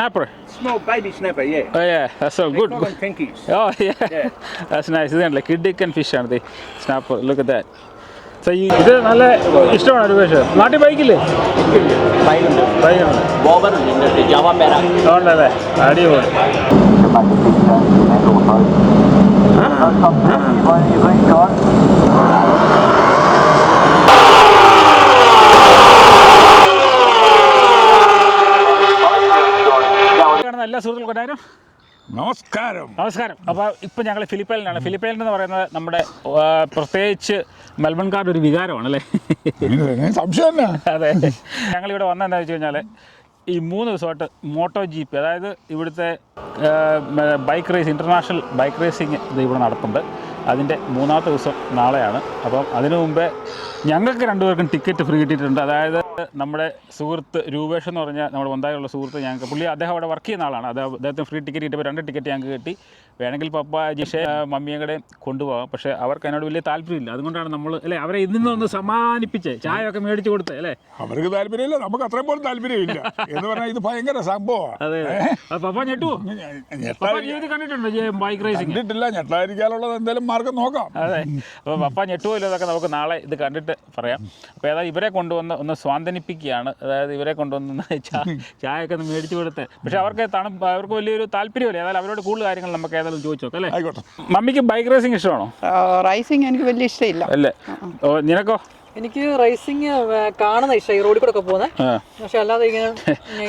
Snapper. Small baby snapper, yeah. Oh yeah, that's so good. They call them pinkies. Oh yeah. Yeah. That's nice. Isn't it? Like kid fish are they? Snapper. Look at that. So ഇത് നല്ല ഇഷ്ടമാണ് ഒരുപക്ഷെ നാട്ടിൽ ബൈക്കില്ലേ ബൈക്കുണ്ട് ബൈക്കുണ്ട് ബോബർ ഉണ്ട് Java പേര ഉണ്ടല്ലേ അടിപൊളി എല്ലാ സുഹൃത്തുക്കൾക്കും നമസ്കാരം. അപ്പോൾ ഇപ്പോൾ ഞങ്ങൾ ഫിലിപ്പൈനിലാണ്. ഫിലിപ്പൈൻ എന്ന് പറയുന്നത് നമ്മുടെ പ്രത്യേകിച്ച് മെൽബൺകാരുടെ ഒരു വികാരമാണ് അല്ലേ? സംശയം. അതെ, ഞങ്ങളിവിടെ വന്നതെന്താണെന്ന് വെച്ച് കഴിഞ്ഞാൽ ഈ 3 ദിവസമായിട്ട് മോട്ടോ GP, അതായത് ഇവിടുത്തെ bike raise, international bike racing ഇത് ഇവിടെ നടത്തുന്നുണ്ട്. അതിൻ്റെ മൂന്നാമത്തെ ദിവസം നാളെയാണ്. അപ്പം അതിനു മുമ്പേ ഞങ്ങൾക്ക് 2 പേർക്കും ടിക്കറ്റ് ഫ്രീ കിട്ടിയിട്ടുണ്ട്. അതായത് നമ്മുടെ സുഹൃത്ത് രൂപേഷ് എന്ന് പറഞ്ഞാൽ നമ്മുടെ ഒന്നായുള്ള സുഹൃത്ത്, ഞങ്ങൾക്ക് അദ്ദേഹം അവിടെ വർക്ക് ചെയ്യുന്ന ആളാണ്. അദ്ദേഹത്തിന് ഫ്രീ ടിക്കറ്റ് കിട്ടിയപ്പോൾ 2 ടിക്കറ്റ് ഞങ്ങൾക്ക് കിട്ടി. വേണമെങ്കിൽ പപ്പ ജിഷേ മമ്മിയും കൂടെ കൊണ്ടുപോകാം. പക്ഷേ അവർക്ക് അതിനോട് വലിയ താല്പര്യമില്ല. അതുകൊണ്ടാണ് നമ്മൾ അല്ലേ അവരെ ഇന്നൊന്ന് സമ്മാനിപ്പിച്ച് ചായ ഒക്കെ മേടിച്ച് കൊടുത്തത് അല്ലേ? അവർക്ക് താല്പര്യമില്ല, നമുക്ക് അത്രയും പോലും താല്പര്യമില്ല എന്ന് പറഞ്ഞാൽ ഇത് ഭയങ്കര സംഭവമാണ്. അതെ, പപ്പ ഞെട്ടുവോ? കണ്ടിട്ടുണ്ടോ ബൈക്ക് റേസിംഗ്? കണ്ടിട്ടില്ല. ഞെട്ടാതിരിക്കാനുള്ളത് എന്തെങ്കിലും മാർഗം നോക്കാം. അതെ, അപ്പോൾ പപ്പ ഞെട്ടുവോ ഇല്ലതൊക്കെ നമുക്ക് നാളെ ഇത് കണ്ടിട്ട് പറയാം. അപ്പോൾ ഏതായാലും ഇവരെ കൊണ്ടുവന്ന് ഒന്ന് സ്വാന്തനിപ്പിക്കുകയാണ്. അതായത് ഇവരെ കൊണ്ടുവന്ന് ചായയൊക്കെ ഒന്ന് മേടിച്ച് കൊടുത്ത്. പക്ഷേ അവർക്ക് അവർക്ക് വലിയൊരു താല്പര്യമില്ല. ഏതായാലും അവരോട് കൂടുതൽ കാര്യങ്ങൾ നമുക്ക് ഏതായാലും ചോദിച്ചു നോക്കാം അല്ലേ? ആയിക്കോട്ടെ. മമ്മിക്ക് ബൈക്ക് റേസിംഗ് ഇഷ്ടമാണോ? റൈസിംഗ് എനിക്ക് വലിയ ഇഷ്ടമില്ല. അല്ലേ? നിനക്കോ? എനിക്ക് റേസിംഗ് കാണുന്ന ഇഷ്ടം, ഈ റോഡിൽ കൂടെ ഒക്കെ പോകുന്നത്. പക്ഷെ അല്ലാതെ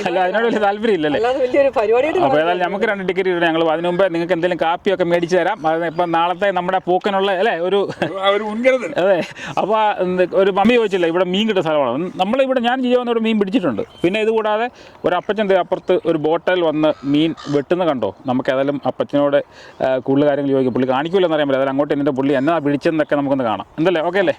അല്ല, അതിനോട് വലിയ താല്പര്യം ഇല്ലല്ലേ? അല്ലാതെ വലിയൊരു പരിപാടിയായിട്ട്. അപ്പോൾ ഏതായാലും നമുക്ക് 2 ടിക്കറ്റ് കിട്ടും. ഞങ്ങൾ അതിന് മുമ്പേ നിങ്ങൾക്ക് എന്തെങ്കിലും കാപ്പിയൊക്കെ മേടിച്ച് തരാം. ഇപ്പം നാളത്തെ നമ്മുടെ പൂക്കനുള്ള അല്ലേ ഒരു മുൻകരുതൽ. അതെ. അപ്പോൾ ഒരു മമ്മി ചോദിച്ചില്ല, ഇവിടെ മീൻ കിട്ടുന്ന സ്ഥലമാണ്. നമ്മളിവിടെ ഞാൻ ചെയ്യുന്ന ഇവിടെ മീൻ പിടിച്ചിട്ടുണ്ട്. പിന്നെ ഇതുകൂടാതെ ഒരു അപ്പച്ചൻ്റെ അപ്പുറത്ത് ഒരു ബോട്ടിൽ വന്ന് മീൻ വെട്ടുന്ന കണ്ടോ? നമുക്ക് ഏതായാലും അപ്പച്ചനോട് കൂടുതൽ കാര്യങ്ങൾ ചോദിക്കും. പുള്ളി കാണിക്കില്ലെന്ന് അറിയാൻ പറ്റില്ല. അതിൽ അങ്ങോട്ട് എൻ്റെ പുള്ളി എന്നാ പിടിച്ചെന്നൊക്കെ നമുക്കൊന്ന് കാണാം. എന്തല്ലേ? ഓക്കെ അല്ലേ?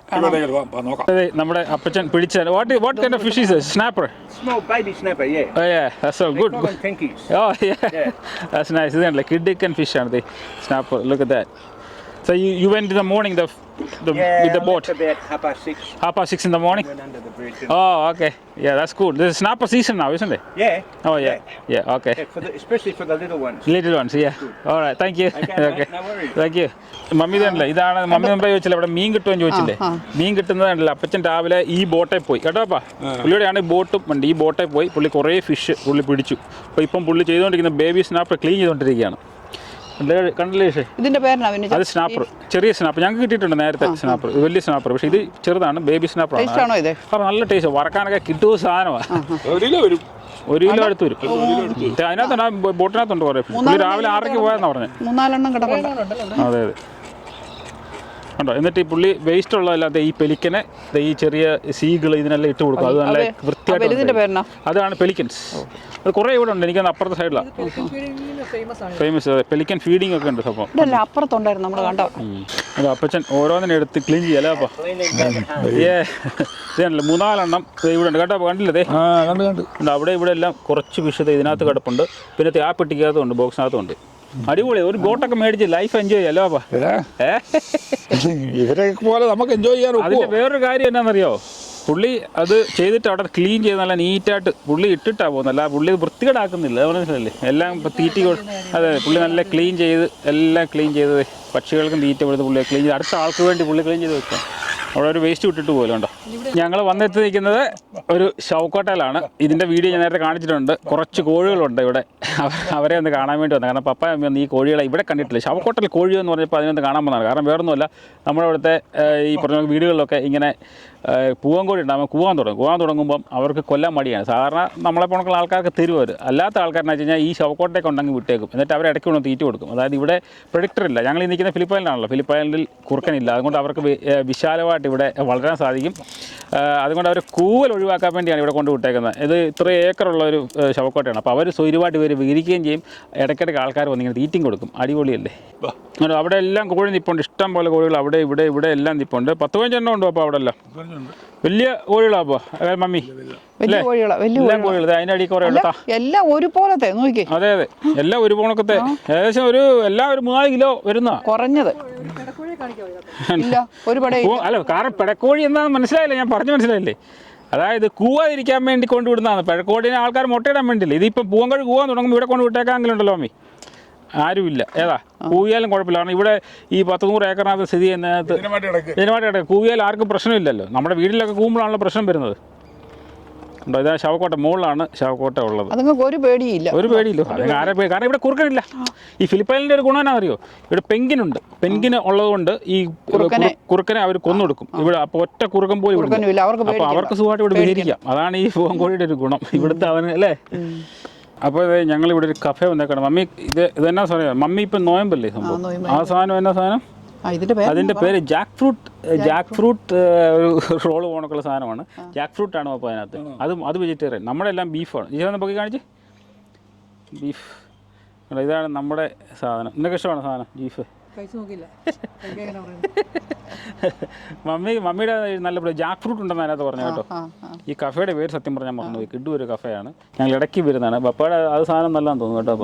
അതെ, നമ്മുടെ അപ്പച്ചൻ പിടിച്ച what kind of fish is it? Snapper. Small baby snapper, yeah. Oh yeah, that's so good. They call them pinkies. Oh yeah. That's nice. Isn't it? Like kid fish are they? Snapper. Look at that. So you went in the morning with the boat. About 6:30. 6:30 in the morning. Went under the bridge. Oh, okay. Yeah, that's cool. This is snapper season now, isn't it? Yeah. Oh yeah. Yeah, okay. Yeah, especially for the little ones. Little ones, yeah. All right, thank you. Okay, no worries. Thank you. Mummy ഇതല്ലേ, ഇതാണ് mummy മുമ്പേ ചോദിച്ചില്ല ഇവിടെ മീൻ കിട്ടുമെന്ന് ചോദിച്ചില്ലേ? മീൻ കിട്ടുന്നതാണല്ലോ. അപ്പച്ചൻ രാവിലെ ഈ ബോട്ടിൽ പോയി കേട്ടോപ്പാ. പുള്ളിയോടെയാണ് ബോട്ടും ഉണ്ട്. ഈ ബോട്ടിൽ പോയി പുള്ളി കുറേ ഫിഷ് പുള്ളി പിടിച്ചു. അപ്പോൾ ഇപ്പം പുള്ളി ചെയ്തുകൊണ്ടിരിക്കുന്ന ബേബി സ്നാപ്പർ ക്ലീൻ ചെയ്തുകൊണ്ടിരിക്കുകയാണ്. കണ്ടില്ലേ? ഇതിന്റെ പേരാണ് അത് സ്നാപ്പർ, ചെറിയ സ്നാപ്പർ. ഞങ്ങൾക്ക് കിട്ടിയിട്ടുണ്ട് നേരത്തെ സ്നാപ്പർ, വലിയ സ്നാപ്പർ. പക്ഷേ ഇത് ചെറുതാണ്, ബേബി സ്നാപ്പർ ആണ്. നല്ല ടേസ്റ്റ്, വറക്കാനൊക്കെ കിട്ടുന്ന സാധനമാണ്. 1 കിലോ അടുത്ത് വരും. അതിനകത്തുണ്ട്, ബോട്ടിനകത്തുണ്ട് കുറേ. രാവിലെ 6:00 പോയെന്നാ പറഞ്ഞത്. 3-4 കിടപ്പുണ്ട്. അതെ അതെ ഉണ്ടോ? എന്നിട്ട് ഈ പുള്ളി വേസ്റ്റ് ഉള്ളതല്ലാതെ ഈ പെലിക്കനെ ഈ ചെറിയ സീകൾ ഇതിനെല്ലാം ഇട്ട് കൊടുക്കും. അത് നല്ല വൃത്തിയായിട്ട്. അതാണ് പെലിക്കൻസ്. അത് കുറേ ഇവിടെ ഉണ്ട്. എനിക്കത് അപ്പുറത്തെ സൈഡിലാണ് ഫേമസ്. അതെ, പെലിക്കൻ ഫീഡിങ് ഒക്കെ ഉണ്ട്. സംഭവം അപ്പുറത്തുണ്ടായിരുന്നു നമ്മൾ കണ്ടോ. അത് അപ്പച്ചൻ ഓരോന്നിനെ എടുത്ത് ക്ലീൻ ചെയ്യല്ലേ? അപ്പോൾ ഇതല്ല 3-4 എണ്ണം ഇവിടെ ഉണ്ട് കേട്ടോ. കണ്ടില്ലേ? അവിടെ ഇവിടെ എല്ലാം കുറച്ച് ഫിഷ് ഇതിനകത്ത് കിടപ്പുണ്ട്. പിന്നെ ആ പെട്ടിക്കകത്തുണ്ട്, ബോക്സിനകത്തുണ്ട്. അടിപൊളി. ഒരു ബോട്ടൊക്കെ മേടിച്ച് ലൈഫ് എൻജോയ് ചെയ്യാലോ. അപ്പാ ഇവരെ പോലെ നമുക്ക് എൻജോയ് ചെയ്യാൻ. അതിന്റെ വേറൊരു കാര്യം എന്നാണെന്നറിയോ? പുള്ളി അത് ചെയ്തിട്ട് അവിടെ ക്ലീൻ ചെയ്ത് നല്ല നീറ്റായിട്ട് പുള്ളി ഇട്ടിട്ടാണ് പോകുന്നത്. അല്ല പുള്ളി മനസ്സിലാക്കില്ല. അത് മനസ്സിലല്ലേ? എല്ലാം ഇപ്പോൾ തീറ്റി അതെ, പുള്ളി നല്ല ക്ലീൻ ചെയ്ത് എല്ലാം ക്ലീൻ ചെയ്ത് പക്ഷികൾക്കും തീറ്റ കൊടുത്ത് പുള്ളി ക്ലീൻ ചെയ്ത് അടുത്ത ആൾക്ക് വേണ്ടി പുള്ളി ക്ലീൻ ചെയ്ത് വെക്കാം. അവിടെ ഒരു വേസ്റ്റ് വിട്ടിട്ട് പോലും ഉണ്ടോ. ഞങ്ങൾ വന്നെത്തി നിൽക്കുന്നത് ഒരു ഷൗക്കോട്ടയിലാണ്. ഇതിൻ്റെ വീഡിയോ ഞാൻ നേരത്തെ കാണിച്ചിട്ടുണ്ട്. കുറച്ച് കോഴികളുണ്ട് ഇവിടെ. അവരെ ഒന്ന് കാണാൻ വേണ്ടി വന്നത്. കാരണം പപ്പ ഒന്ന് ഈ കോഴികളെ ഇവിടെ കണ്ടിട്ടില്ല. ഷൗക്കോട്ടയിൽ കോഴി എന്ന് പറഞ്ഞപ്പോൾ അതിനൊന്ന് കാണാൻ വന്നതാണ്. കാരണം വേറൊന്നുമല്ല, നമ്മുടെ ഇവിടുത്തെ ഈ പറഞ്ഞ വീടുകളിലൊക്കെ ഇങ്ങനെ പൂവൻ കോഴി ഉണ്ടാകുമ്പോൾ കൂവാൻ തുടങ്ങുമ്പം അവർക്ക് കൊല്ലാൻ മടിയാണ്. സാധാരണ നമ്മളെ പോണക്കുള്ള ആൾക്കാർക്ക് തരുവർ. അല്ലാത്ത ആൾക്കാരെന്ന് വെച്ച് കഴിഞ്ഞാൽ ഈ ശവക്കോട്ടയൊക്കെ ഉണ്ടെങ്കിൽ വിട്ടേക്കും. എന്നിട്ട് അവർ ഇടയ്ക്ക് കൊണ്ട് തീറ്റ കൊടുക്കും. അതായത് ഇവിടെ പ്രൊഡിക്ടർ ഇല്ല. ഞങ്ങൾ ഈ നിൽക്കുന്ന ഫിലിപ്പൈനിലാണല്ലോ. ഫിലിപ്പൈനിൽ കുറുക്കനില്ല. അതുകൊണ്ട് അവർക്ക് വിശാലമായിട്ട് ഇവിടെ വളരാൻ സാധിക്കും. അതുകൊണ്ട് അവർ കൂവൽ ഒഴിവാക്കാൻ വേണ്ടിയാണ് ഇവിടെ കൊണ്ട് വിട്ടേക്കുന്നത്. ഇത് ഇത്ര ഏക്കറുള്ള ഒരു ശവക്കോട്ടയാണ്. അപ്പോൾ അവർ സ്വൈര്യമായിട്ട് ഇവർ വിരിക്കുകയും ചെയ്യും. ഇടയ്ക്കിടയ്ക്ക് ആൾക്കാർ വന്നിങ്ങനെ തീറ്റയും കൊടുക്കും. അടിപൊളിയല്ലേ? അവിടെ എല്ലാം കോഴി നിൽപ്പുണ്ട്. ഇഷ്ടം പോലെ കോഴികൾ അവിടെ ഇവിടെ എല്ലാം നിൽപ്പുണ്ട്. 10-15 എണ്ണം ഉണ്ടോ അപ്പോൾ അവിടെ എല്ലാം? വലിയ കോഴികളാപ്പോ മമ്മി? എല്ലാം അതിന്റെ അടി കുറെ എല്ലാം ഒരുപോലത്തെ നോക്കി. അതെ അതെ, എല്ലാം ഒരു പോണക്കത്തെ. ഏകദേശം എല്ലാം ഒരു 3-4 കിലോ വരുന്ന കുറഞ്ഞത്. അല്ല, കാരണം പെടക്കോഴി എന്താണെന്ന് മനസ്സിലായില്ലേ? ഞാൻ പറഞ്ഞു മനസ്സിലായില്ലേ? അതായത് കൂവാതിരിക്കാൻ വേണ്ടി കൊണ്ടുവിടുന്നതാണ്. പഴക്കോടിനെ ആൾക്കാർ മുട്ടയിടാൻ വേണ്ടിയില്ല. ഇതിപ്പോൾ പൂവങ്കഴി കൂവാൻ തുടങ്ങുമ്പോൾ ഇവിടെ കൊണ്ട് വിട്ടേക്കാമെങ്കിലുണ്ടല്ലോ മമ്മി, ആരുമില്ല. ഏതാ കൂവിയാലും കുഴപ്പമില്ല. കാരണം ഇവിടെ ഈ 100 ഏക്കറിനകത്ത് സ്ഥിതി ചെയ്യുന്നതിനകത്ത് ഇതിനുമായിട്ട് കൂവിയാൽ ആർക്കും പ്രശ്നമില്ലല്ലോ. നമ്മുടെ വീട്ടിലൊക്കെ കൂവുമ്പോഴാണല്ലോ പ്രശ്നം വരുന്നത്. ഉണ്ടോ? ഇതാ ശവക്കോട്ട, മുകളിലാണ് ശവക്കോട്ട ഉള്ളത്. അതുങ്ങൾക്ക് ഒരു പേടിയില്ല. ഒരു പേടിയില്ലോ. അല്ലെങ്കിൽ ആരെ പേടി, കാരണം ഇവിടെ കുറുക്കനില്ല. ഈ ഫിലിപ്പൈനിൻ്റെ ഒരു ഗുണം എന്നാ അറിയോ, ഇവിടെ പെൻഗിനുണ്ട്. പെൻഗിന് ഉള്ളതുകൊണ്ട് ഈ കുറുക്കനെ അവർ കൊന്നൊടുക്കും ഇവിടെ. അപ്പോൾ ഒറ്റ കുറുക്കൻ പോയി ഇവിടെ, അപ്പോൾ അവർക്ക് സുഖമായിട്ട് ഇവിടെ വിഹരിക്കാം. അതാണ് ഈ പൂവൻകോഴിയുടെ ഒരു ഗുണം ഇവിടുത്തെ അവന്, അല്ലേ? അപ്പോൾ ഞങ്ങളിവിടെ ഒരു കഫേ വന്നേക്കണം. മമ്മി ഇതെന്നാ പറയാ, മമ്മി ഇപ്പം നോയമ്പല്ലേ സംഭവം? ആ സാധനം എന്നാ സാധനം? അതിൻ്റെ പേര് ജാക്ക് ഫ്രൂട്ട് ഒരു റോള് പോകണക്കുള്ള സാധനമാണ്. ജാക്ക് ഫ്രൂട്ട് ആണ് അപ്പോൾ അതിനകത്ത്. അത് വെജിറ്റേറിയൻ. നമ്മുടെ എല്ലാം ബീഫാണ്. ഇതിനെ പൊക്കി കാണിച്ച് ബീഫ്. ഇതാണ് നമ്മുടെ സാധനം. നിനക്ക് ഇഷ്ടമാണ് സാധനം ബീഫ്? മമ്മിയുടെ നല്ല ജാക്ക് ഫ്രൂട്ട് ഉണ്ടെന്ന് അതിനകത്ത് പറഞ്ഞു കേട്ടോ. ഈ കഫേയുടെ പേര് സത്യം പറഞ്ഞാൽ മറന്നു പോയി. കിഡു ഒരു കഫേയാണ്, ഞങ്ങൾ ഇടയ്ക്ക് വരുന്നതാണ്. പപ്പയുടെ അത് സാധനം നല്ലതാന്ന് തോന്നുന്നു കേട്ടോ.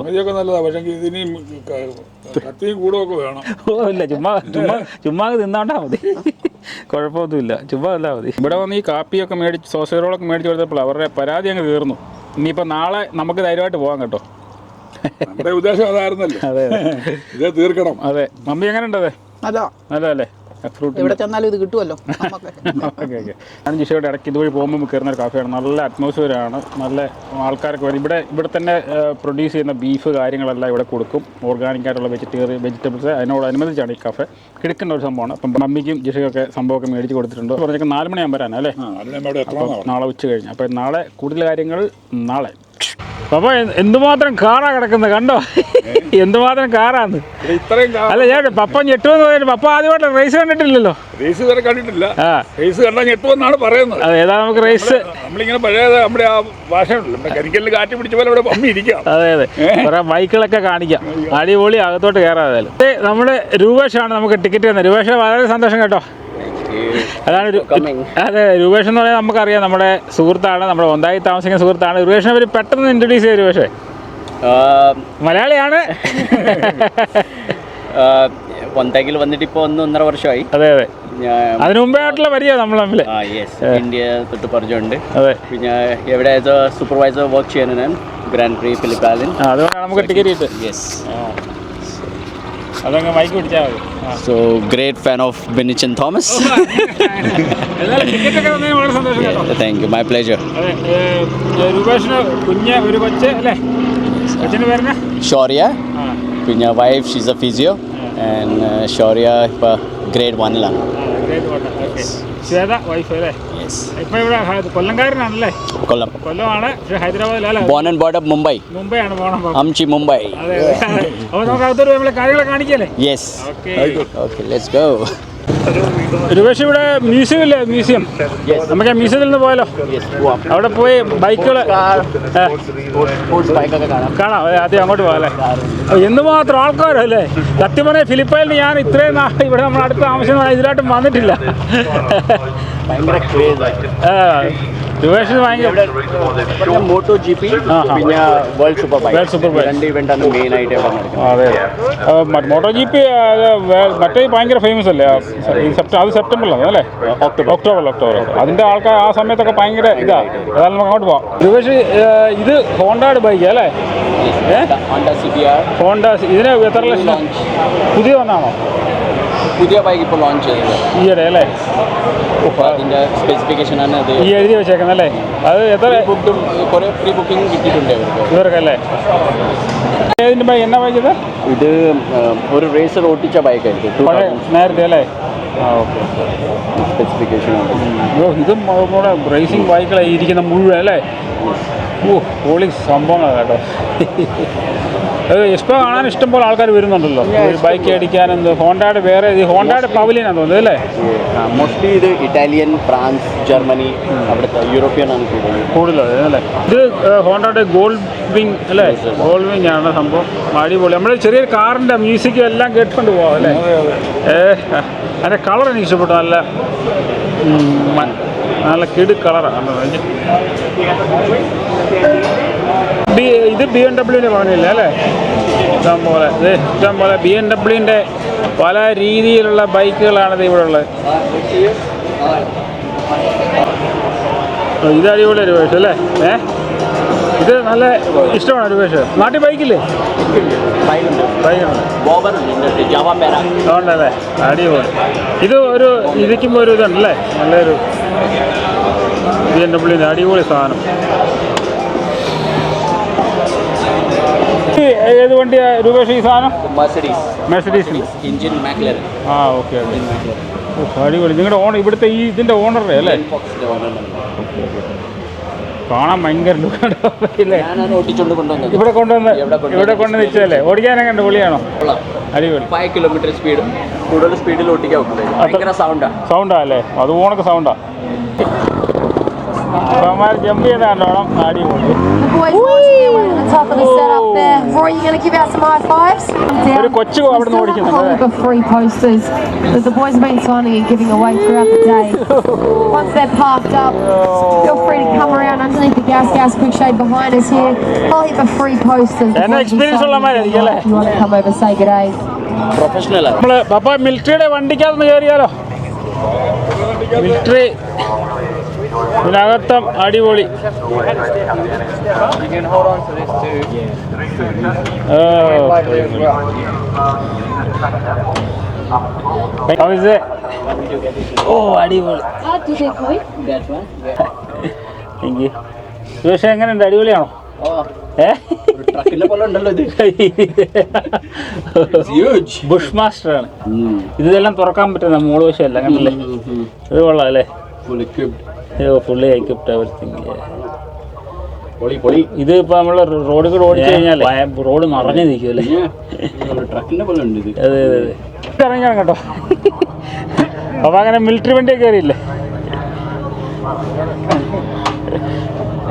ഓ ഇല്ല, ചുമ്മാ തിന്നാണ്ടാ മതി, കുഴപ്പമൊന്നുമില്ല. ചുമ്മാ അല്ല മതി. ഇവിടെ വന്ന് ഈ കാപ്പിയൊക്കെ മേടിച്ച് സോസേറോളൊക്കെ മേടിച്ച് കൊടുത്തപ്പോൾ അവരുടെ പരാതി അങ്ങ് തീർന്നു. ഇനിയിപ്പോൾ നാളെ നമുക്ക് ധൈര്യമായിട്ട് പോകാം കേട്ടോ. നമ്മുടെ ഉദ്ദേശം അതായിരുന്നല്ലോ. അതെ, ഇത് തീർക്കണം. അതെ. മമ്മി എങ്ങനെ ഉണ്ട്? അതെ, നല്ലതല്ലേ? ഇവിടെ ചെന്നാലും ഇത് കിട്ടുമല്ലോ. ഞാൻ ജിഷയുടെ ഇടയ്ക്ക് ഇതുവഴി പോകുമ്പോൾ കയറുന്ന ഒരു കാഫയാണ്. നല്ല അറ്റ്മോസ്ഫിയറാണ്, നല്ല ആൾക്കാരൊക്കെ വരും. ഇവിടെ തന്നെ പ്രൊഡ്യൂസ് ചെയ്യുന്ന ബീഫ് കാര്യങ്ങളെല്ലാം ഇവിടെ കൊടുക്കും. ഓർഗാനിക്കായിട്ടുള്ള വെജിറ്റബിൾസ് അതിനോടനുബന്ധിച്ചാണ് ഈ കഫേ. കിടക്കേണ്ട ഒരു സംഭവമാണ്. അപ്പം മമ്മിക്കും ജിഷയൊക്കെ സംഭവമൊക്കെ മേടിച്ച് കൊടുത്തിട്ടുണ്ട്. പറഞ്ഞേക്ക് 4 മണിയാകുമ്പോൾ വരാനാണ് അല്ലേ? നാളെ ഉച്ച കഴിഞ്ഞ്. അപ്പം നാളെ കൂടുതൽ കാര്യങ്ങൾ നാളെ. അപ്പോൾ എന്തുമാത്രം കാറാ കിടക്കുന്നത് കണ്ടോ, എന്തുമാത്രം കാറാന്ന്. അല്ല ഞാൻ പപ്പ ഞെട്ടുമെന്ന് പറഞ്ഞിട്ട് പപ്പ ആദ്യമായിട്ട് റേസ് കണ്ടിട്ടില്ലല്ലോ. റേസ് വരെ കണ്ടിട്ടില്ല. റേസ് കണ്ടാൽ ഞെട്ടുമെന്നാണ് പറയുന്നത്. അതെ, ഏതാ നമുക്ക് റേസ് നമ്മളിങ്ങനെ പഴയ നമ്മുടെ ആ ഭാഷ ഉണ്ടല്ലോ, കരിക്കലിൽ കാറ്റ് പിടിച്ച പോലെ ഇവിടെ പമ്മി ഇരിക്കാം. അതെ അതെ, കുറെ ബൈക്കുകളൊക്കെ കാണിക്കാം. അടിപൊളി, അകത്തോട്ട് കയറാതായാലും. നമ്മുടെ രൂപേഷാണ് നമുക്ക് ടിക്കറ്റ് തന്നത്. രൂപേഷ് വളരെ സന്തോഷം കേട്ടോ. അതാണ് അതെ, രൂപേഷ് എന്ന് പറയാൻ നമുക്കറിയാം, നമ്മുടെ സുഹൃത്താണ്, നമ്മുടെ ഒന്നായി താമസിക്കുന്ന സുഹൃത്താണ്. രൂപേഷിനെ അവർ പെട്ടെന്ന് ഇൻട്രൊഡ്യൂസ് ചെയ്തു. രൂപേഷേ മലയാളിയാണ്. ഒന്തയിൽ വന്നിട്ട് ഇപ്പോൾ 1.5 വർഷമായി. അതെ അതെ, അതിനു മുമ്പേ ആയിട്ടുള്ള പരിചയം നമ്മൾ തമ്മിൽ. ഇന്ത്യ തൊട്ട് പരിചയമുണ്ട്. അതെ, പിന്നെ എവിടെ സൂപ്പർവൈസർ വർക്ക് ചെയ്യുന്നു ഞാൻ, ഗ്രാൻഡ് പ്രീ ഫിലിപ്പാലിൻ. അതുകൊണ്ടാണ് നമുക്ക് ടിക്കറ്റ് കിട്ടും. യെസ്, അതങ്ങ് മൈക്ക് പിടിച്ചാൽ മതി. So great fan of Bennichan Thomas. Thank you, my pleasure. രൂപേഷിന് കുഞ്ഞ് ഒരു കൊച്ച് അല്ലേ? കൊച്ചിന് പേര് ഷോറിയ. പിന്നെ wife she's a physio. And Shaurya ഇപ്പോൾ ഗ്രേഡ് 1ലാണ്. ശ്വേത വൈഫ് അല്ലേ? ഇപ്പൊ ഇവിടെ കൊല്ലംകാരനാണല്ലേ? കൊല്ലമാണ്, ഹൈദരാബാദിലല്ലേ? Born and brought up Mumbai. മുംബൈയാണ് പോകണം. അംചി മുംബൈ. അപ്പോൾ നമുക്ക് അകത്തോട്ട് നമ്മളെ കാര്യങ്ങളെ കാണിക്കല്ലേ? Yes, okay, let's go. Rupesh, ഇവിടെ മ്യൂസിയം ഇല്ലേ? മ്യൂസിയം, നമുക്ക് ആ മ്യൂസിയത്തിൽ നിന്ന് പോയാലോ? അവിടെ പോയി ബൈക്കുകൾ കാണാം. ആദ്യം അങ്ങോട്ട് പോകാം അല്ലേ? എന്തുമാത്രം ആൾക്കാരല്ലേ? സത്യം പറഞ്ഞാൽ ഫിലിപ്പൈനിൽ ഞാൻ ഇത്രയും നാൾ ഇവിടെ നമ്മൾ അടുത്ത താമസിക്കുന്ന ഇതിലായിട്ടും വന്നിട്ടില്ല. രൂപേഷിന് ഭയങ്കര മോട്ടോ ജി പി, പിന്നെ വേൾഡ് സൂപ്പർ ബൈക്ക്, രണ്ട് ഇവന്റാണ് മെയിൻ ആയിട്ട് ഇവിടെ നടക്കുന്നത്. അതെ, മോട്ടോ ജി പി മറ്റേ ഭയങ്കര ഫേമസ് അല്ലേ? അത് സെപ്റ്റംബറിലാണ് അല്ലേ? ഒക്ടോബർ. അതിൻ്റെ ആൾക്കാർ ആ സമയത്തൊക്കെ ഭയങ്കര ഇതാ. അതായത് നമുക്ക് അങ്ങോട്ട് പോവാം. രൂപേഷ്, ഇത് ഹോണ്ടയുടെ ബൈക്ക് അല്ലേ? ഹോണ്ട. ഇതിന് എത്ര ലക്ഷം? പുതിയ വന്നാണോ? പുതിയ ബൈക്ക് ഇപ്പോൾ ലോഞ്ച് ചെയ്തത് ഈയിടെ അല്ലേ? അതിൻ്റെ സ്പെസിഫിക്കേഷൻ ആണ് അത് ഈ എഴുതി വെച്ചേക്കുന്നത് അല്ലേ? അത് എത്ര കുറേ പ്രീ ബുക്കിംഗ് കിട്ടിയിട്ടുണ്ട് ഇവർക്കല്ലേ? ഏതിൻ്റെ ബൈക്ക്, എന്നാ ബൈക്ക് ഇത്? ഇത് ഒരു റേസർ ഓട്ടിച്ച ബൈക്കായിരിക്കും നേരത്തെ അല്ലേ? സ്പെസിഫിക്കേഷൻ ഇതും നമ്മുടെ റേസിംഗ് ബൈക്കുകളായി ഇരിക്കുന്ന മുഴുവൻ അല്ലേ? പൊളി സംഭവങ്ങളാണ് കേട്ടോ. എക്സ്പോ കാണാൻ ഇഷ്ടംപോലെ ആൾക്കാർ വരുന്നുണ്ടല്ലോ, ബൈക്ക് അടിക്കാൻ. എന്ത് ഹോണ്ടയുടെ വേറെ ഹോണ്ടയുടെ പവലിയനാണ് തോന്നുന്നത് അല്ലേ? മോസ്റ്റ്ലി ഇത് ഇറ്റാലിയൻ, ഫ്രാൻസ്, ജർമ്മനി, അവിടുത്തെ യൂറോപ്യൻ ആണ് കൂടുതൽ അല്ലേ? ഇത് ഹോണ്ടയുടെ ഗോൾഡ് വിങ് അല്ലേ? ഗോൾഡ് വിങ് ആണ് സംഭവം. അടിപൊളി. നമ്മുടെ ചെറിയൊരു കാറിൻ്റെ മ്യൂസിക്കും എല്ലാം കേട്ടുകൊണ്ട് പോകാം അല്ലേ? അതിൻ്റെ കളർ എനിക്ക് ഇഷ്ടപ്പെട്ടു. നല്ല കിടു കളറാണ്. ഇത് BMW പറഞ്ഞില്ല അല്ലേ? ഇഷ്ടംപോലെ BMW പല രീതിയിലുള്ള ബൈക്കുകളാണിത് ഇവിടെ ഉള്ളത്. ഇത് അടിപൊളി രൂപേഷ് അല്ലേ? ഇത് നല്ല ഇഷ്ടമാണ് രൂപേഷ്. നാട്ടിൽ ബൈക്കില്ലേ? അതുകൊണ്ടല്ലേ അടിപൊളി. ഇത് ഒരു ഇരിക്കുമ്പോൾ ഒരു ഇതുണ്ടല്ലേ, നല്ലൊരു BMW അടിപൊളി സാധനം. ഏത് വണ്ടിയാ രൂപേഷ് ഈ സാധനം? Mercedes engine McLaren. ആ ഓക്കെ അടിപൊളി. നിങ്ങളുടെ ഇവിടുത്തെ ഈ ഇതിൻ്റെ ഓണറുടെ അല്ലേ? കാണാൻ ഭയങ്കര ലുക്കല്ലേ? ഇവിടെ കൊണ്ടുവന്ന് വെച്ചതല്ലേ? ഓടിക്കാനൊക്കെ ഉണ്ട്, പൊളിയാണോ? അടിപൊളി. 5 കിലോമീറ്റർ സ്പീഡ്, കൂടുതൽ സ്പീഡിൽ ഓടിക്കാൻ ഭയങ്കര സൗണ്ടാ അല്ലേ? അത് ഓണക്ക് സൗണ്ടാ. ജമ്പ് ചെയ്ത് കണ്ടോണം. അടിപൊളി. ഒരു കൊച്ചു അവിടെ നിന്ന് ഓടിക്കുന്നുണ്ട്. free posters that the boys have been signing and giving away throughout the day. Once they're parked up, feel free to come around underneath the gas quick shade behind us here. I'll hit the free posters. Experience ഉള്ള മാതിരില്ലേ? You want to come over, say good day. Professional. നമ്മള് പപ്പ മിലിറ്ററിയുടെ വണ്ടിക്കകത്ത് കയറിയാലോ? Military ഇതിനകത്തും അടിപൊളി. ഓ അടിപൊളി. സുരേഷ് എങ്ങനെയുണ്ട്? അടിപൊളിയാണോ? Bush master ആണ്. ഇതെല്ലാം തുറക്കാൻ പറ്റുന്ന മോള് വശമല്ല, കണ്ടല്ലേ? ഇത് കൊള്ളാം അല്ലേ? Fully equipped everything. ഇത് ഇപ്പൊ നമ്മള് റോഡിൽ കൂടെ ഓടിച്ചു കഴിഞ്ഞാൽ റോഡ് നിറഞ്ഞു നിൽക്കുമല്ലേ? അതെ അതെ അതെ. ഇറങ്ങിയാണ് കേട്ടോ. അപ്പൊ അങ്ങനെ മിലിറ്ററി വണ്ടിയൊക്കെ കയറിയില്ലേ?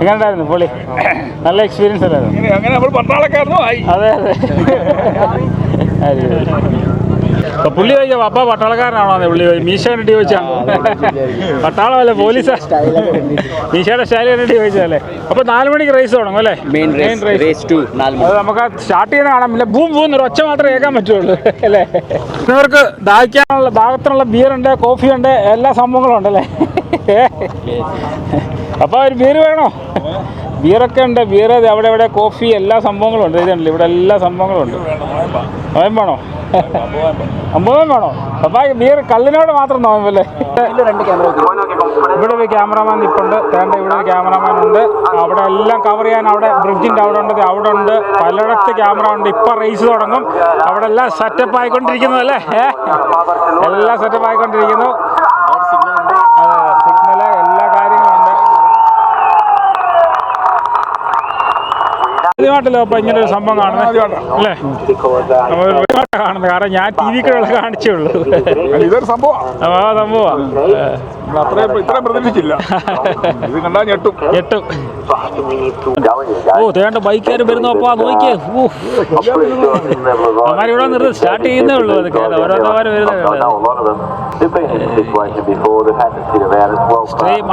എങ്ങനെയുണ്ടായിരുന്നു? പൊളി. നല്ല എക്സ്പീരിയൻസ് അല്ലായിരുന്നു? അങ്ങനെ നമ്മൾ പട്ടാളക്കാരനോ ആയി. അതെ അതെ. അപ്പൊ പുള്ളി ചോദിച്ചാ പപ്പ പട്ടാളക്കാരനാണോ? പുള്ളി മീശ കണ്ടിട്ട് ചോദിച്ചാണോ? പട്ടാളമല്ലേ, പോലീസാ. മീശയുടെ സ്റ്റൈൽ കണ്ടിട്ട് ചോദിച്ചതല്ലേ? അപ്പൊ 4 മണിക്ക് റേസ് തുടങ്ങും അല്ലേ? Main race. അത് നമുക്ക് സ്റ്റാർട്ട് ചെയ്യുന്ന കാണാൻ പറ്റില്ല. ബൂം ബൂം ഒരു ഒച്ച മാത്രമേ കേൾക്കാൻ പറ്റുള്ളൂ അല്ലേ? ഇവർക്ക് ദാഹിക്കാനുള്ള ഭാഗത്തിനുള്ള ബിയറുണ്ട്, കോഫിയുണ്ട്, എല്ലാ സംഭവങ്ങളും ഉണ്ടല്ലേ? അപ്പൊ ഒരു ബിയർ വേണോ? ബിയറൊക്കെ ഉണ്ട്. ബിയർ അവിടെ ഇവിടെ കോഫി എല്ലാ സംഭവങ്ങളും ഉണ്ട്. ഇതുണ്ടല്ലോ ഇവിടെ എല്ലാ സംഭവങ്ങളും ഉണ്ട്. നോയം വേണോ? 50 വേണോ? അപ്പൊ ബിയർ കള്ളിനോട് മാത്രം നോയമ്പല്ലേ? ഇവിടെ ഒരു ക്യാമറാമാൻ നിൽപ്പുണ്ട്. തേണ്ട ഇവിടെ ഒരു ക്യാമറാമാൻ ഉണ്ട്. അവിടെ എല്ലാം കവർ ചെയ്യാൻ അവിടെ ബ്രിഡ്ജിൻ്റെ അവിടെ ഉണ്ട്. പലയിടത്ത് ക്യാമറ ഉണ്ട്. ഇപ്പം റേസ് തുടങ്ങും. അവിടെ എല്ലാം സെറ്റപ്പ് ആയിക്കൊണ്ടിരിക്കുന്നു അല്ലേ? എല്ലാം സെറ്റപ്പ് ആയിക്കൊണ്ടിരിക്കുന്നു. സിഗ്നല് എല്ലാ കാര്യങ്ങളുണ്ട്. ആദ്യമായിട്ടല്ലോ അപ്പൊ ഇങ്ങനെ ഒരു സംഭവം കാണുന്നത് അല്ലേ? കാണുന്നത് കാരണം ഞാൻ TV കൂടെ കാണിച്ചേ ഉള്ളൂ. ഇതൊരു സംഭവമാണ്. ഇത്രയും പ്രതീക്ഷിച്ചില്ല. ഇത് കണ്ടാൽ ഞെട്ടും. ഓ തേണ്ട ബൈക്കുകാർ വരുന്നു. അപ്പൊ നോക്കിയേ, അവന്മാരിവിടെ നിർത്തി സ്റ്റാർട്ട് ചെയ്യുന്നേ ഉള്ളൂ. അതൊക്കെ ഓരോരുത്തവര് വരുന്നത്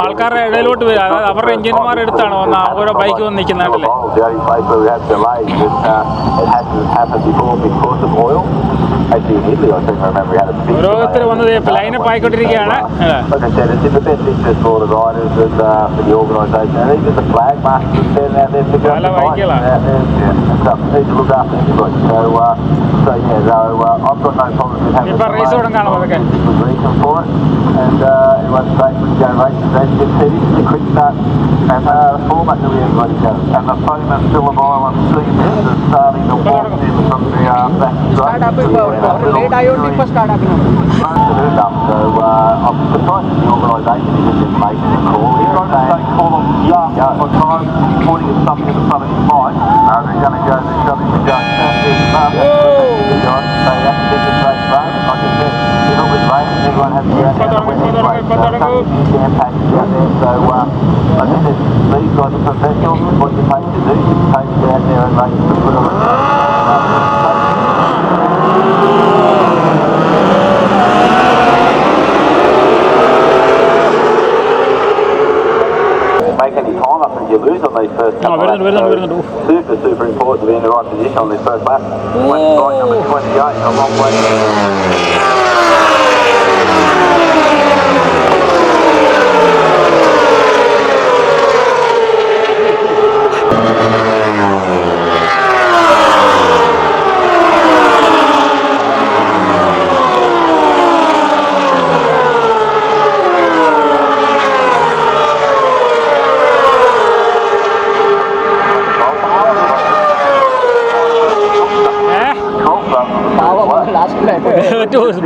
ആൾക്കാരുടെ ഇടയിലോട്ട് വരും. അതായത് അവരുടെ എഞ്ചിനീയർമാർ എടുത്താണ് വന്ന ഓരോ ബൈക്ക് വന്ന് നിൽക്കുന്നുണ്ടല്ലേ? ഓരോരുത്തർ വന്നത് ലൈനപ്പ് ആയിക്കൊണ്ടിരിക്കുകയാണ്. പല ബൈക്കുകളാണ്. ഇപ്പൊ റേസ് തുടങ്ങാണോ അതൊക്കെ? Make any time up and you lose on these first couple of laps. Super important to be in the right position on this first lap. Right number 28, a long way.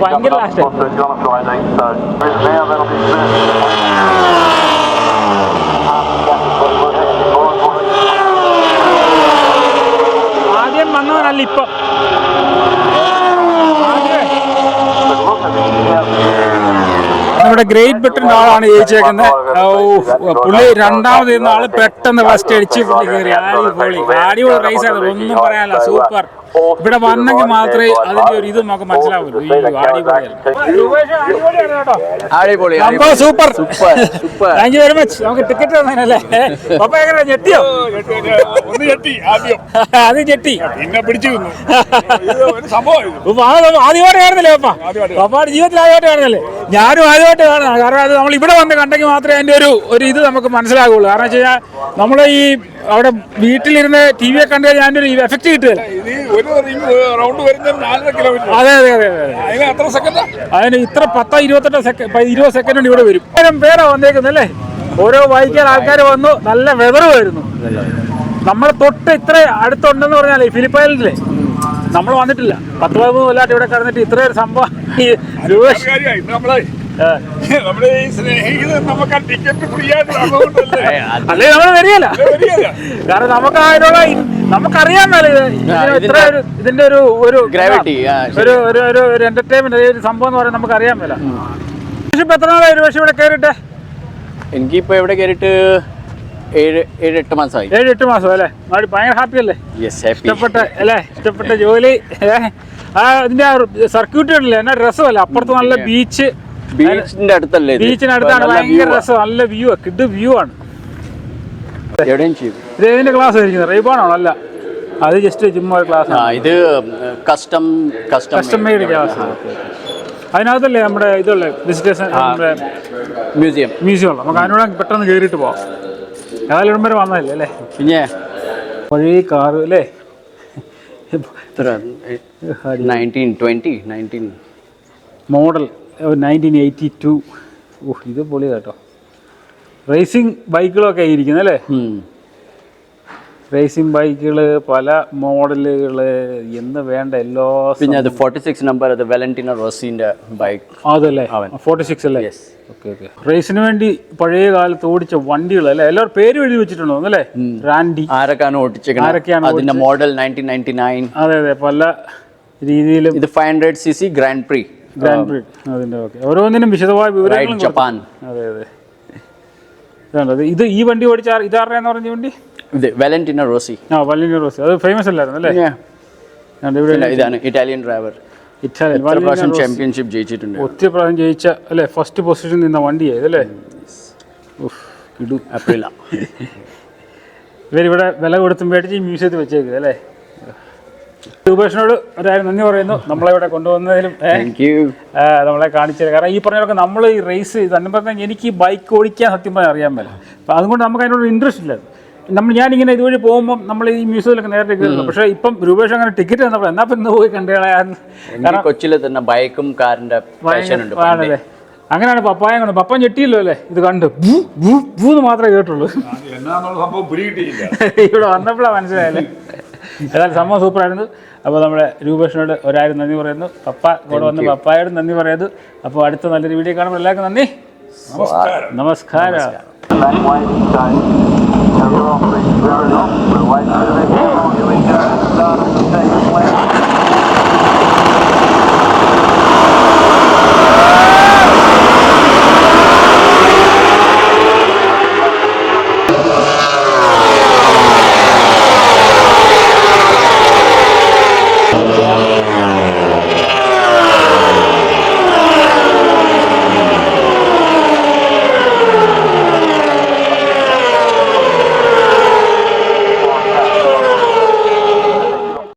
ഭയങ്കര last ആദ്യം വന്നവനല്ല ഇപ്പം നമ്മുടെ great ബ്രിട്ടൻ്റെ ആളാണ് ജയിച്ചേക്കുന്നത്. പുള്ളി രണ്ടാമത് ഇരുന്ന ആള് പെട്ടെന്ന് ഫസ്റ്റ് അടിച്ച് പുള്ളി കയറി. അടിപൊളി റേസ് ആയിരുന്നു, ഒന്നും പറയാനില്ല, സൂപ്പർ. ഇവിടെ വന്നെങ്കിൽ മാത്രമേ അതിന്റെ ഒരു ഇത് നമുക്ക് മനസ്സിലാവുള്ളൂ. Super, thank you very much. നമുക്ക് ടിക്കറ്റ് തന്നല്ലേ? പപ്പ എങ്ങനെ ഞെട്ടിയോ? ഒന്ന് ഞെട്ടി ആദ്യം, അത് ഞെട്ടി, പിന്നെ പിടിച്ചു സംഭവം ആദ്യമായിട്ട് കാണുന്നില്ലേ പപ്പ? പപ്പയുടെ ജീവിതത്തിൽ ആദ്യമായിട്ട് കാണുന്നല്ലേ? ഞാനും ആദ്യമായിട്ട് കാണുന്നതാണ്. കാരണം അത് നമ്മൾ ഇവിടെ വന്ന് കണ്ടെങ്കിൽ മാത്രമേ അതിന്റെ ഒരു ഇത് നമുക്ക് മനസ്സിലാവുള്ളൂ. കാരണം വെച്ച് കഴിഞ്ഞാൽ നമ്മൾ ഈ അവിടെ വീട്ടിലിരുന്ന് ടി വിയെ കണ്ടു കഴിഞ്ഞാൽ അതിന്റെ ഒരു എഫക്ട് കിട്ടുകയില്ല. റൗണ്ട് വരുന്നത് 4.5 കിലോമീറ്റർ. അതെ അതെ അതെ അതെ. അതിന് എത്ര സെക്കൻഡ്? അതിന് ഇത്ര 20 സെക്കൻഡ് ഇവിടെ വരും. പേരാ വന്നേക്കുന്നല്ലേ? ഓരോ ബൈക്കിൽ ആൾക്കാർ വന്നു, നല്ല വെതറുമായിരുന്നു. നമ്മളെ തൊട്ട് ഇത്ര അടുത്തുണ്ടെന്ന് പറഞ്ഞാലേ ഫിലിപ്പൈൻസിലെ നമ്മൾ വന്നിട്ടില്ല. 10-13 കൊല്ലമായിട്ട് ഇവിടെ കിടന്നിട്ട് ഇത്രയൊരു സംഭവം അല്ലേ നമ്മൾ വരികയല്ല. കാരണം നമുക്കറിയാമല്ലോ ഇത്ര ഇതിന്റെ ഒരു ഗ്രാവിറ്റി, ഒരു എന്റർടൈൻമെന്റ്, ഒരു സംഭവം എന്ന് പറയാൻ നമുക്കറിയാൻ മേല. ഇപ്പൊ എത്ര നാളായി ഒരു പക്ഷേ ഇവിടെ കയറിട്ടെ? എനിക്കിപ്പോ ഇവിടെ കയറിയിട്ട് 7-8 മാസമായി. 7-8 മാസം അല്ലേ? ഭയങ്കര ഹാപ്പി അല്ലേ? ഇഷ്ടപ്പെട്ട ജോലി. ഇതിന്റെ സർക്യൂട്ട് ഉണ്ടല്ലേ, എന്നാ രസമല്ല. അപ്പുറത്ത് നല്ല ബീച്ചിന്റെ അടുത്തല്ലേ? ബീച്ചിനടുത്താണ്, ഭയങ്കര രസം, നല്ല വ്യൂ, കിഡ് വ്യൂ ആണ്. ഇത് ഏതിന്റെ ക്ലാസ് ആയിരിക്കുന്നത്? റെയ്ബാണോ? അല്ല, അത് ജസ്റ്റ് ചുമ്മാ ഒരു ക്ലാസ്. ഇത് കസ്റ്റം മെയ്ഡ് ക്ലാസ്. അതിനകത്തല്ലേ നമ്മുടെ ഇതുള്ള വിസിറ്റേഴ്സ് മ്യൂസിയം ഉള്ള. നമുക്ക് അതിനോട് പെട്ടെന്ന് കയറിയിട്ട് പോവാം. ഏതായാലും ഇടം വരെ വന്നതല്ലേ അല്ലേ? പിന്നെ പഴയ കാറ് അല്ലേ? 1920 മോഡൽ 1982. ഇത് പൊളി കേട്ടോ. റേസിംഗ് ബൈക്കുകളൊക്കെ ഇരിക്കുന്നത് അല്ലേ? റേസിംഗ് ബൈക്കുകള്, പല മോഡലുകള്, എന്ന് വേണ്ട എല്ലാ. പിന്നെ അത് 46 നമ്പർ, അത് വാലന്റീനോ റോസിന്റെ ബൈക്ക്. അതല്ലേ? 46 അല്ലേ? ഓക്കെ. റേസിന് വേണ്ടി പഴയ കാലത്ത് ഓടിച്ച വണ്ടികൾ അല്ലേ? എല്ലാവരും പേര് എഴുതി വെച്ചിട്ടുണ്ടോ അല്ലേ? റാൻഡി ആരൊക്കെയാണ് ഓടിച്ചേക്കുന്നത്? അതിന്റെ മോഡൽ 1999. അതെ, പല രീതിയിലും. ഇത് 500cc ഗ്രാൻഡ് പ്രീ. അതിന്റെ ഓരോന്നിനും വിശദമായ വിവരങ്ങൾ. ജപ്പാൻ. അതെ. ഇത് ഈ വണ്ടി ഓടിച്ച ഇതാരെന്ന് പറഞ്ഞ വണ്ടി? Valentino Rossi. വാലന്റീനോ റോസി, അത് ഫേമസ് അല്ലായിരുന്നു അല്ലേ? ഇതാണ് ഇറ്റാലിയൻ ഡ്രൈവർ. പ്രാവശ്യം ചാമ്പ്യൻഷിപ്പ് ജയിച്ചിട്ടുണ്ട്. ഒത്തിരി പ്രാവശ്യം ജയിച്ച അല്ലേ? ഫസ്റ്റ് പൊസിഷൻ നിന്ന വണ്ടിയായത് അല്ലേ? ഇവരിവിടെ വില കൊടുത്തും മേടിച്ച് മ്യൂസിയത്തിൽ വെച്ചേക്കുക അല്ലേ? രൂപേഷിനോട് ഒരായിരം നന്ദി പറയുന്നു, നമ്മളെ ഇവിടെ കൊണ്ടുവന്നതിലും നമ്മളെ കാണിച്ചത്. കാരണം ഈ പറഞ്ഞതൊക്കെ നമ്മൾ ഈ റേസ് തന്നെ പറഞ്ഞാൽ എനിക്ക് ഈ ബൈക്ക് ഓടിക്കാൻ സത്യം പറഞ്ഞാൽ അറിയാൻ മേല. അപ്പം അതുകൊണ്ട് നമുക്ക് അതിനോട് ഇൻട്രസ്റ്റ് ഇല്ല. ഞാനിങ്ങനെ ഇതുവഴി പോകുമ്പോൾ നമ്മൾ ഈ മ്യൂസിയത്തിലൊക്കെ നേരത്തെ കയറുന്നു. പക്ഷേ ഇപ്പം രൂപേഷ് അങ്ങനെ ടിക്കറ്റ് തന്നപ്പോൾ എന്നാ ഇന്ന് പോയി കണ്ടുകളയാന്ന്. കൊച്ചിയിൽ തന്നെ ബൈക്കും കാറിന്റെ ആണല്ലേ? അങ്ങനെയാണ് പപ്പായ കൊണ്ട്. പപ്പ ഞെട്ടിയല്ലോ അല്ലേ ഇത് കണ്ട്? ഭൂന്ന് മാത്രമേ കേട്ടുള്ളൂ. ഇവിടെ വന്നപ്പോഴാണ് മനസ്സിലായല്ലേ? ഏതായാലും സംഭവം സൂപ്പറായിരുന്നു. അപ്പോൾ നമ്മുടെ രൂപേഷിനോട് ഒരായിരം നന്ദി പറയുന്നു. പപ്പ കൂടെ വന്ന് പപ്പായോട് നന്ദി പറയുന്നു. അപ്പോൾ അടുത്ത നല്ലൊരു വീഡിയോ കാണുമ്പോൾ എല്ലാവർക്കും നന്ദി, നമസ്കാരം.